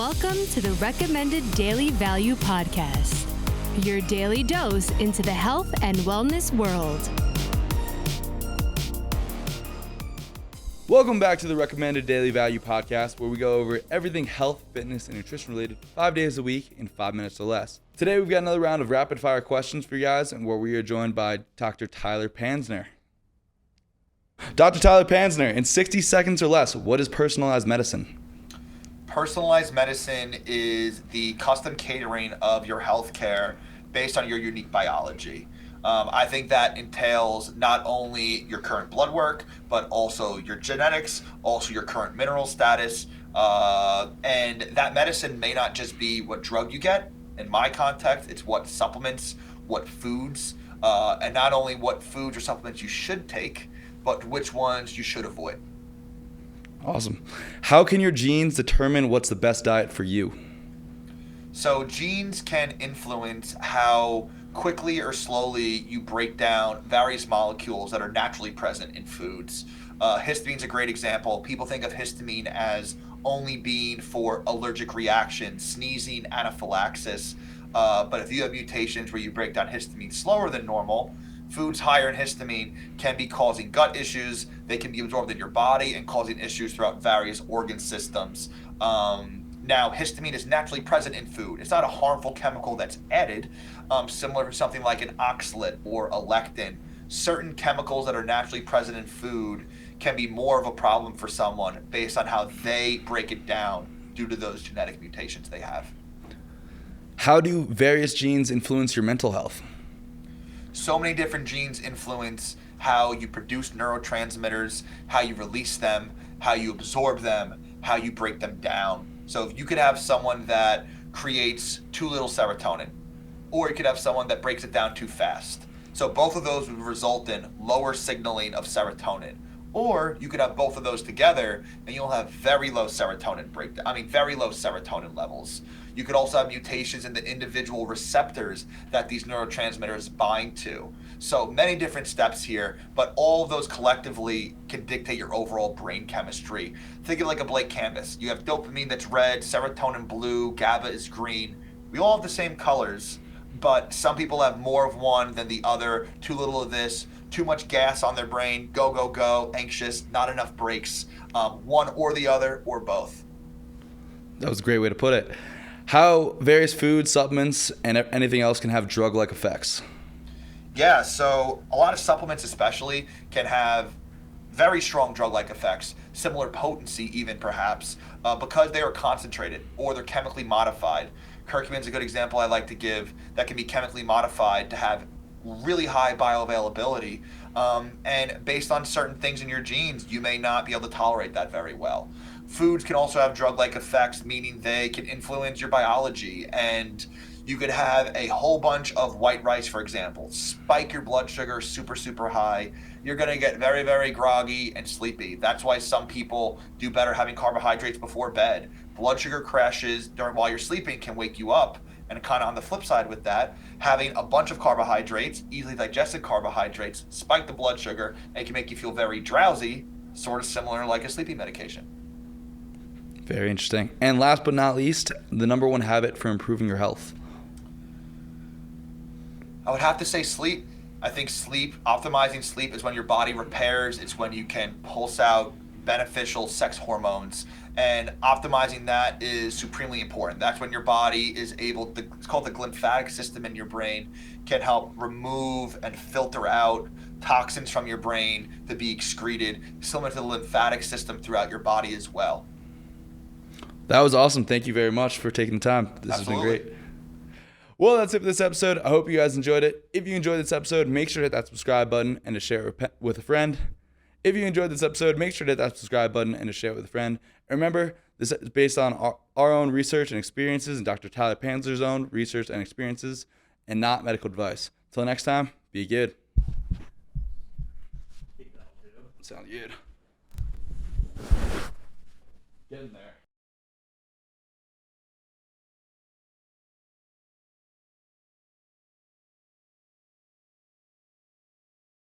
Welcome to the Recommended Daily Value Podcast, your daily dose into the health and wellness world. Welcome back to the Recommended Daily Value Podcast, where we go over everything health, fitness, and nutrition related 5 days a week in 5 minutes or less. Today, we've got another round of rapid fire questions for you guys, and where we are joined by Dr. Tyler Panzner. Dr. Tyler Panzner, in 60 seconds or less, what is personalized medicine? Personalized medicine is the custom catering of your healthcare based on your unique biology. I think that entails not only your current blood work, but also your genetics, also your current mineral status, and that medicine may not just be what drug you get. In my context, it's what supplements, what foods, and not only what foods or supplements you should take, but which ones you should avoid. Awesome. How can your genes determine what's the best diet for you? So genes can influence how quickly or slowly you break down various molecules that are naturally present in foods. Histamine is a great example. People think of histamine as only being for allergic reactions, sneezing, anaphylaxis. But if you have mutations where you break down histamine slower than normal, foods higher in histamine can be causing gut issues. They can be absorbed in your body and causing issues throughout various organ systems. Now, histamine is naturally present in food. It's not a harmful chemical that's added, similar to something like an oxalate or a lectin. Certain chemicals that are naturally present in food can be more of a problem for someone based on how they break it down due to those genetic mutations they have. How do various genes influence your mental health? So many different genes influence how you produce neurotransmitters, how you release them, how you absorb them, how you break them down. So if you could have someone that creates too little serotonin, or you could have someone that breaks it down too fast. So both of those would result in lower signaling of serotonin. Or you could have both of those together and you'll have very low serotonin very low serotonin levels. You could also have mutations in the individual receptors that these neurotransmitters bind to. So many different steps here, but all of those collectively can dictate your overall brain chemistry. Think of it like a blank canvas. You have dopamine that's red, serotonin blue, GABA is green. We all have the same colors, but some people have more of one than the other, too little of this, too much gas on their brain, go, go, go, anxious, not enough breaks, one or the other or both. That was a great way to put it. How various foods, supplements, and anything else can have drug-like effects? Yeah, so a lot of supplements especially can have very strong drug-like effects, similar potency even perhaps, because they are concentrated or they're chemically modified. Curcumin's a good example I like to give that can be chemically modified to have really high bioavailability, and based on certain things in your genes, you may not be able to tolerate that very well. Foods can also have drug-like effects, meaning they can influence your biology, and you could have a whole bunch of white rice, for example, spike your blood sugar super, super high. You're going to get very, very groggy and sleepy. That's why some people do better having carbohydrates before bed. Blood sugar crashes while you're sleeping can wake you up. And kind of on the flip side with that, having a bunch of carbohydrates, easily digested carbohydrates, spike the blood sugar and can make you feel very drowsy, sort of similar like a sleeping medication. Very interesting. And last but not least, the number one habit for improving your health. I would have to say sleep. I think optimizing sleep is when your body repairs. It's when you can pulse out beneficial sex hormones. And optimizing that is supremely important. That's when your body is able to, it's called the lymphatic system in your brain, can help remove and filter out toxins from your brain to be excreted, similar to the lymphatic system throughout your body as well. That was awesome. Thank you very much for taking the time. This has been great. Well, that's it for this episode. I hope you guys enjoyed it. If you enjoyed this episode, make sure to hit that subscribe button and to share it with a friend. If you enjoyed this episode, make sure to hit that subscribe button and to share it with a friend. And remember, this is based on our own research and experiences and Dr. Tyler Panzner's own research and experiences and not medical advice. Until next time, be good. Sound good. Get in there.